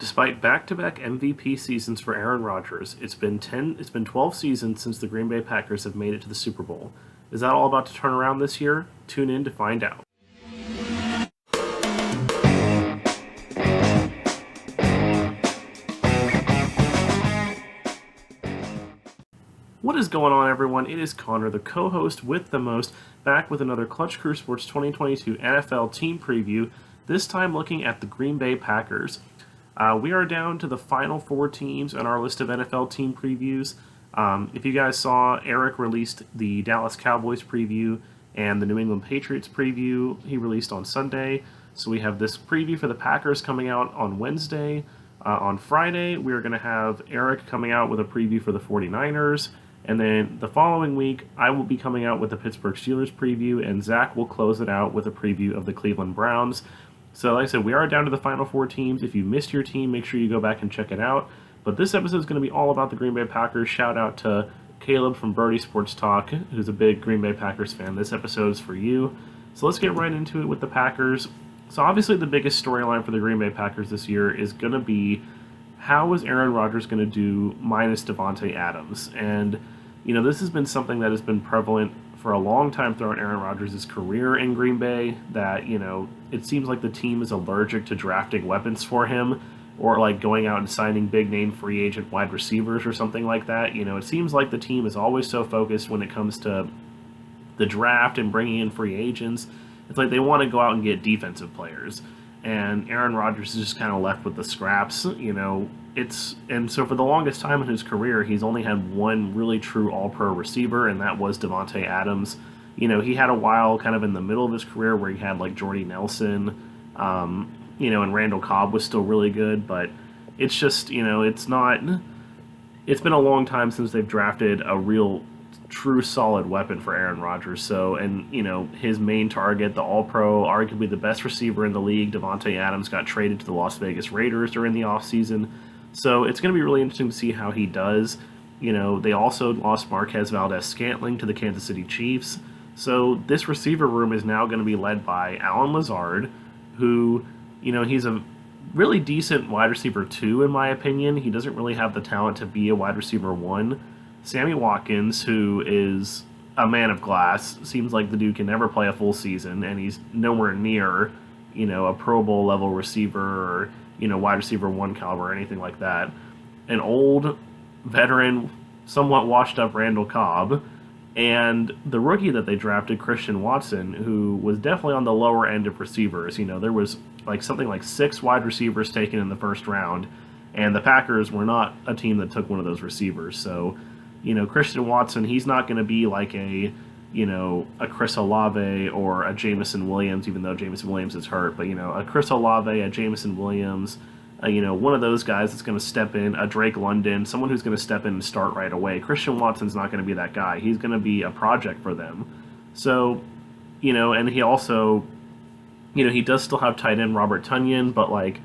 Despite back-to-back MVP seasons for Aaron Rodgers, it's been 12 seasons since the Green Bay Packers have made it to the Super Bowl. Is that all about to turn around this year? Tune in to find out. What is going on, everyone? It is Connor, the co-host with the most, back with another Clutch Crew Sports 2022 NFL team preview, this time looking at the Green Bay Packers. We are down to the final four teams on our list of NFL team previews. If you guys saw, Eric released the Dallas Cowboys preview and the New England Patriots preview he released on Sunday. So we have this preview for the Packers coming out on Wednesday. On Friday, we are going to have Eric coming out with a preview for the 49ers. And then the following week, I will be coming out with the Pittsburgh Steelers preview, and Zach will close it out with a preview of the Cleveland Browns. So like I said, we are down to the final four teams. If you missed your team, make sure you go back and check it out. But this episode is going to be all about the Green Bay Packers. Shout out to Caleb from Birdie Sports Talk, who's a big Green Bay Packers fan. This episode is for you. So let's get right into it with the Packers. So obviously the biggest storyline for the Green Bay Packers this year is going to be, how is Aaron Rodgers going to do minus Davante Adams? And, you know, this has been something that has been prevalent for a long time throughout Aaron Rodgers' career in Green Bay, that, you know, it seems like the team is allergic to drafting weapons for him, or like going out and signing big-name free agent wide receivers or something like that. You know, it seems like the team is always so focused when it comes to the draft and bringing in free agents. It's like they want to go out and get defensive players. And Aaron Rodgers is just kind of left with the scraps, you know. And so for the longest time in his career, he's only had one really true all-pro receiver, and that was Davante Adams. You know, he had a while kind of in the middle of his career where he had like Jordy Nelson, you know, and Randall Cobb was still really good, but it's just, you know, it's been a long time since they've drafted a real true solid weapon for Aaron Rodgers. So, and, you know, his main target, the all-pro, arguably the best receiver in the league, Davante Adams, got traded to the Las Vegas Raiders during the offseason. So it's going to be really interesting to see how he does. You know, they also lost Marquez Valdez-Scantling to the Kansas City Chiefs. So this receiver room is now going to be led by Allen Lazard, who, you know, he's a really decent wide receiver 2, in my opinion. He doesn't really have the talent to be a wide receiver 1. Sammy Watkins, who is a man of glass, seems like the dude can never play a full season, and he's nowhere near, you know, a Pro Bowl level receiver or, you know, wide receiver 1 caliber or anything like that. An old, veteran, somewhat washed up Randall Cobb, and the rookie that they drafted, Christian Watson, who was definitely on the lower end of receivers. You know, there was like something like 6 wide receivers taken in the first round, and the Packers were not a team that took one of those receivers. So, you know, Christian Watson, he's not going to be like a Chris Olave or a Jameson Williams, even though Jameson Williams is hurt. But, you know, a Chris Olave, a Jameson Williams, you know, one of those guys that's going to step in, a Drake London, someone who's going to step in and start right away. Christian Watson's not going to be that guy. He's going to be a project for them. So, you know, and he also, you know, he does still have tight end Robert Tonyan, but, like,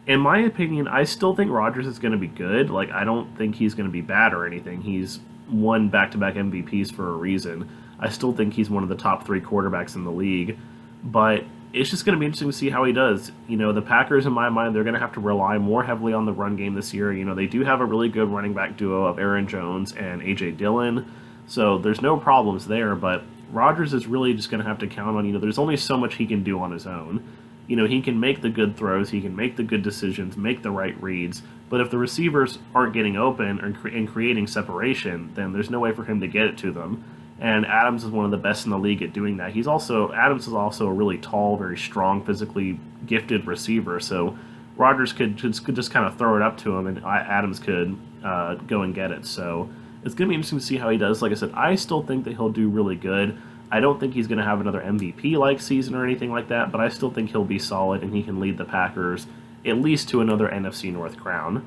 in my opinion, I still think Rodgers is going to be good. Like, I don't think he's going to be bad or anything. He's won back-to-back MVPs for a reason. I still think he's one of the top 3 quarterbacks in the league. But it's just going to be interesting to see how he does. You know, the Packers, in my mind, they're going to have to rely more heavily on the run game this year. You know, they do have a really good running back duo of Aaron Jones and A.J. Dillon. So there's no problems there. But Rodgers is really just going to have to count on, you know, there's only so much he can do on his own. You know, he can make the good throws, he can make the good decisions, make the right reads, but if the receivers aren't getting open and creating separation, then there's no way for him to get it to them. And Adams is one of the best in the league at doing that. Adams is also a really tall, very strong, physically gifted receiver, so Rodgers could just kind of throw it up to him, and Adams could go and get it. So it's going to be interesting to see how he does. Like I said, I still think that he'll do really good. I don't think he's going to have another MVP-like season or anything like that, but I still think he'll be solid and he can lead the Packers at least to another NFC North crown.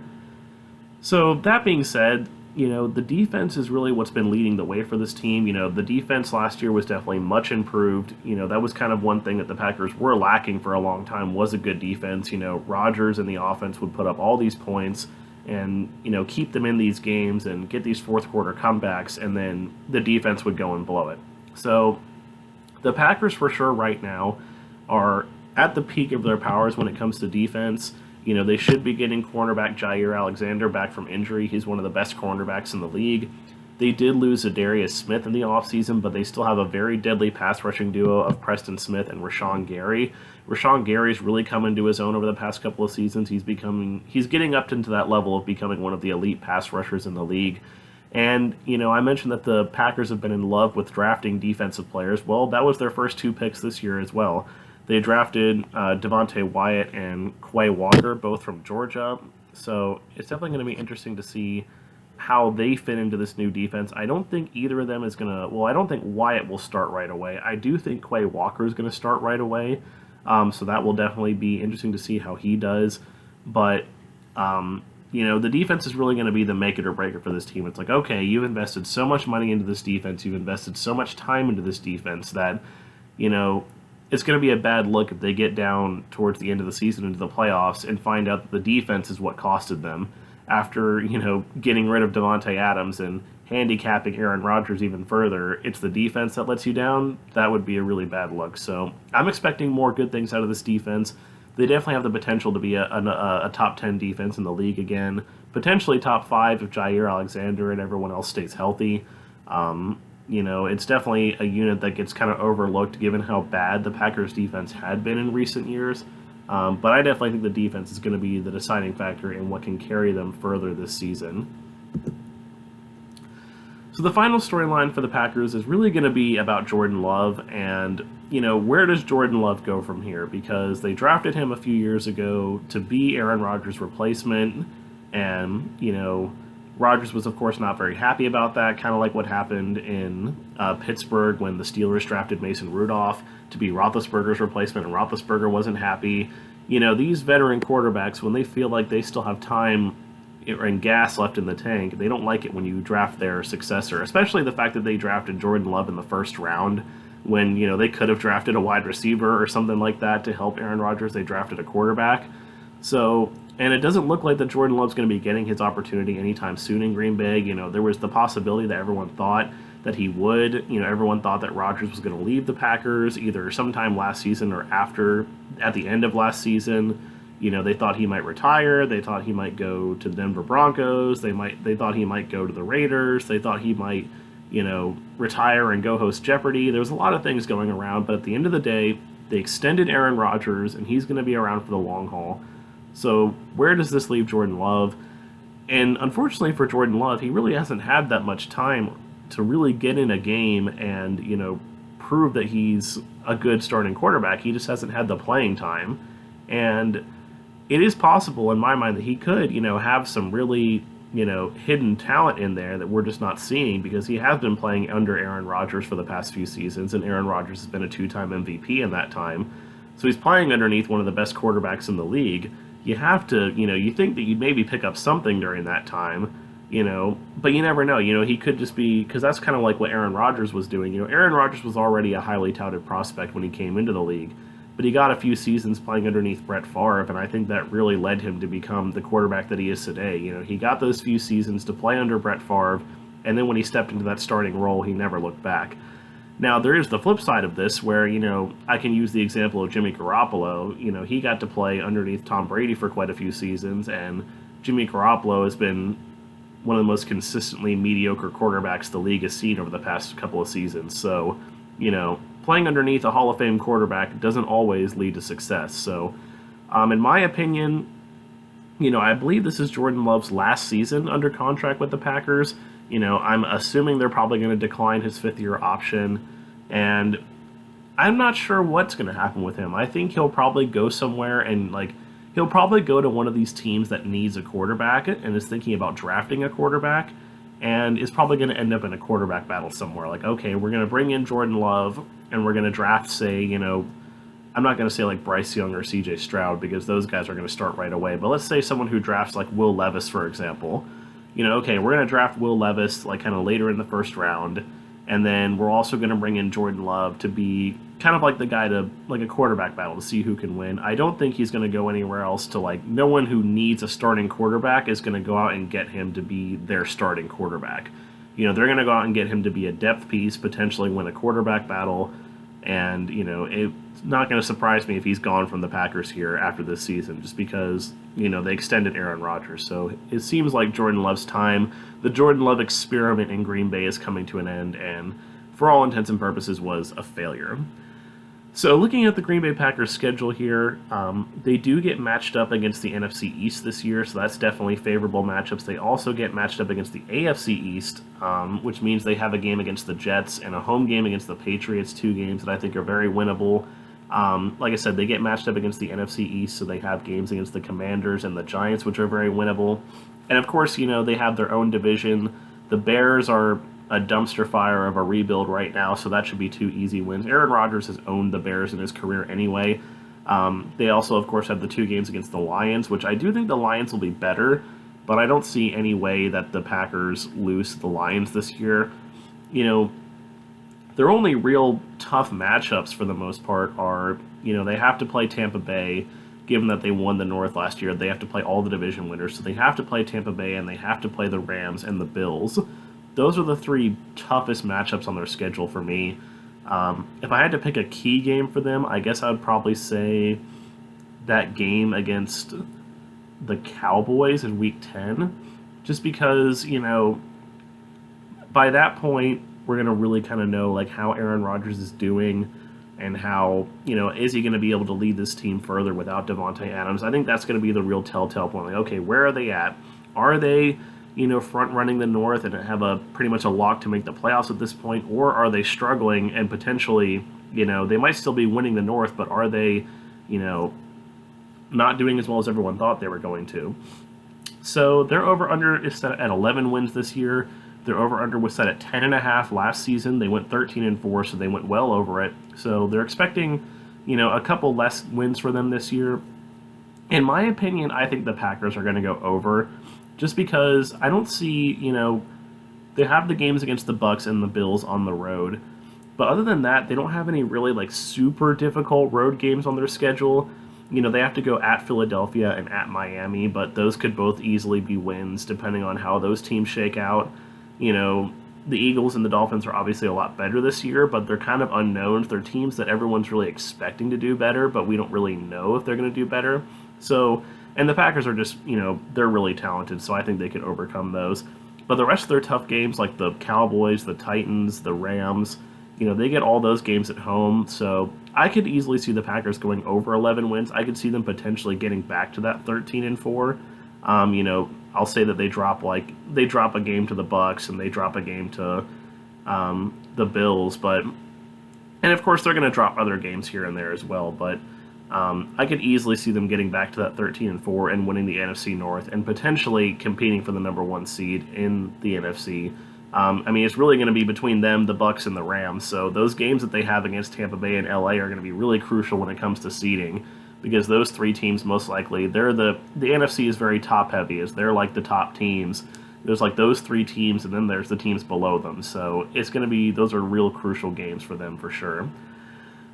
So that being said, you know, the defense is really what's been leading the way for this team. You know, the defense last year was definitely much improved. You know, that was kind of one thing that the Packers were lacking for a long time, was a good defense. You know, Rodgers and the offense would put up all these points and, you know, keep them in these games and get these fourth quarter comebacks, and then the defense would go and blow it. So the Packers for sure right now are at the peak of their powers when it comes to defense. They should be getting cornerback Jair Alexander back from injury. He's one of the best cornerbacks in the league. They did lose Zadarius Smith in the offseason, but they still have a very deadly pass rushing duo of Preston Smith and Rashawn Gary. Rashawn Gary's really come into his own over the past couple of seasons. He's getting up into that level of becoming one of the elite pass rushers in the league. And, I mentioned that the Packers have been in love with drafting defensive players. Well, that was their first 2 picks this year as well. They drafted Devontae Wyatt and Quay Walker, both from Georgia. So it's definitely going to be interesting to see how they fit into this new defense. I don't think either of them is going to... Well, I don't think Wyatt will start right away. I do think Quay Walker is going to start right away. So that will definitely be interesting to see how he does. But, the defense is really going to be the make it or break it for this team. It's like, okay, you've invested so much money into this defense. You've invested so much time into this defense that, it's going to be a bad look if they get down towards the end of the season into the playoffs and find out that the defense is what costed them after, getting rid of Davante Adams and handicapping Aaron Rodgers even further. It's the defense that lets you down. That would be a really bad look. So I'm expecting more good things out of this defense. They definitely have the potential to be a top 10 defense in the league again, potentially top 5 if Jair Alexander and everyone else stays healthy. It's definitely a unit that gets kind of overlooked given how bad the Packers defense had been in recent years. But I definitely think the defense is going to be the deciding factor in what can carry them further this season. So the final storyline for the Packers is really going to be about Jordan Love and, where does Jordan Love go from here? Because they drafted him a few years ago to be Aaron Rodgers' replacement, and, Rodgers was, of course, not very happy about that, kind of like what happened in Pittsburgh when the Steelers drafted Mason Rudolph to be Roethlisberger's replacement, and Roethlisberger wasn't happy. These veteran quarterbacks, when they feel like they still have time and gas left in the tank, they don't like it when you draft their successor, especially the fact that they drafted Jordan Love in the first round when, they could have drafted a wide receiver or something like that to help Aaron Rodgers. They drafted a quarterback. So... And it doesn't look like that Jordan Love's going to be getting his opportunity anytime soon in Green Bay. There was the possibility that everyone thought that he would. Everyone thought that Rodgers was going to leave the Packers either sometime last season or at the end of last season. They thought he might retire. They thought he might go to the Denver Broncos. They thought he might go to the Raiders. They thought he might, retire and go host Jeopardy. There was a lot of things going around, but at the end of the day, they extended Aaron Rodgers, and he's going to be around for the long haul. So where does this leave Jordan Love? And unfortunately for Jordan Love, he really hasn't had that much time to really get in a game and, prove that he's a good starting quarterback. He just hasn't had the playing time. And it is possible in my mind that he could, have some really, hidden talent in there that we're just not seeing because he has been playing under Aaron Rodgers for the past few seasons, and Aaron Rodgers has been a 2-time MVP in that time. So he's playing underneath one of the best quarterbacks in the league. You have to, you think that you'd maybe pick up something during that time, but you never know. He could just be, because that's kind of like what Aaron Rodgers was doing. Aaron Rodgers was already a highly touted prospect when he came into the league, but he got a few seasons playing underneath Brett Favre, and I think that really led him to become the quarterback that he is today. He got those few seasons to play under Brett Favre, and then when he stepped into that starting role, he never looked back. Now, there is the flip side of this where, I can use the example of Jimmy Garoppolo. He got to play underneath Tom Brady for quite a few seasons, and Jimmy Garoppolo has been one of the most consistently mediocre quarterbacks the league has seen over the past couple of seasons. So, playing underneath a Hall of Fame quarterback doesn't always lead to success. So, in my opinion, I believe this is Jordan Love's last season under contract with the Packers. I'm assuming they're probably going to decline his 5th-year option, and I'm not sure what's going to happen with him. I think he'll probably go somewhere and, he'll probably go to one of these teams that needs a quarterback and is thinking about drafting a quarterback, and is probably going to end up in a quarterback battle somewhere. Okay, we're going to bring in Jordan Love, and we're going to draft, say, I'm not going to say Bryce Young or C.J. Stroud because those guys are going to start right away, but let's say someone who drafts Will Levis, for example. Okay, we're going to draft Will Levis kind of later in the first round, and then we're also going to bring in Jordan Love to be kind of the guy to, a quarterback battle to see who can win. I don't think he's going to go anywhere else to, no one who needs a starting quarterback is going to go out and get him to be their starting quarterback. They're going to go out and get him to be a depth piece, potentially win a quarterback battle, And, it's not going to surprise me if he's gone from the Packers here after this season, just because, they extended Aaron Rodgers. So it seems like Jordan Love's time, the Jordan Love experiment in Green Bay is coming to an end, and for all intents and purposes was a failure. So looking at the Green Bay Packers schedule here, they do get matched up against the NFC East this year, so that's definitely favorable matchups. They also get matched up against the AFC East, which means they have a game against the Jets and a home game against the Patriots, 2 games that I think are very winnable. Like I said, they get matched up against the NFC East, so they have games against the Commanders and the Giants, which are very winnable. And of course, they have their own division. The Bears are a dumpster fire of a rebuild right now, so that should be 2 easy wins. Aaron Rodgers has owned the Bears in his career anyway. They also, of course, have the 2 games against the Lions, which I do think the Lions will be better, but I don't see any way that the Packers lose to the Lions this year. Their only real tough matchups for the most part are, they have to play Tampa Bay, given that they won the North last year. They have to play all the division winners, so they have to play Tampa Bay, and they have to play the Rams and the Bills. Those are the 3 toughest matchups on their schedule for me. If I had to pick a key game for them, I guess I would probably say that game against the Cowboys in Week 10. Just because, by that point, we're going to really kind of know how Aaron Rodgers is doing and how, is he going to be able to lead this team further without Davante Adams. I think that's going to be the real telltale point. Okay, where are they at? Are they front running the North and have pretty much a lock to make the playoffs at this point, or are they struggling and potentially, they might still be winning the North, but are they, not doing as well as everyone thought they were going to? So their over-under is set at 11 wins this year. Their over-under was set at 10.5 last season. They went 13-4, so they went well over it. So they're expecting, a couple less wins for them this year. In my opinion, I think the Packers are going to go over, just because I don't see, they have the games against the Bucs and the Bills on the road. But other than that, they don't have any really super difficult road games on their schedule. They have to go at Philadelphia and at Miami, but those could both easily be wins depending on how those teams shake out. The Eagles and the Dolphins are obviously a lot better this year, but they're kind of unknowns. They're teams that everyone's really expecting to do better, but we don't really know if they're going to do better. So, and the Packers are just, they're really talented, so I think they could overcome those. But the rest of their tough games, like the Cowboys, the Titans, the Rams, they get all those games at home. So I could easily see the Packers going over 11 wins. I could see them potentially getting back to that 13-4. I'll say that they drop a game to the Bucs and they drop a game to the Bills, and of course they're going to drop other games here and there as well. But I could easily see them getting back to that 13-4 and winning the NFC North and potentially competing for the number 1 seed in the NFC. It's really going to be between them, the Bucs, and the Rams. So those games that they have against Tampa Bay and LA are going to be really crucial when it comes to seeding, because those 3 teams most likely, the NFC is very top heavy, as they're the top teams. There's those 3 teams, and then there's the teams below them. So it's going to be, those are real crucial games for them for sure.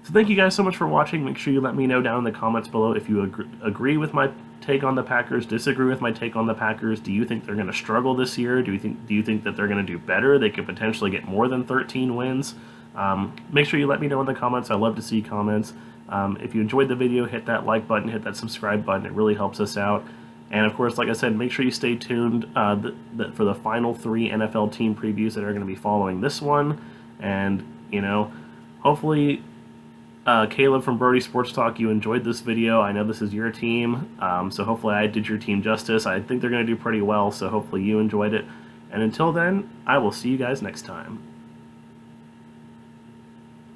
So thank you guys so much for watching. Make sure you let me know down in the comments below if you agree with my take on the Packers, disagree with my take on the Packers. Do you think they're going to struggle this year? Do you think that they're going to do better? They could potentially get more than 13 wins. Make sure you let me know in the comments. I love to see comments. If you enjoyed the video, hit that like button, hit that subscribe button. It really helps us out. And of course, like I said, make sure you stay tuned for the final 3 NFL team previews that are going to be following this one. And, hopefully Caleb from Brody Sports Talk, you enjoyed this video. I know this is your team, so hopefully I did your team justice. I think they're going to do pretty well, so hopefully you enjoyed it. And until then, I will see you guys next time.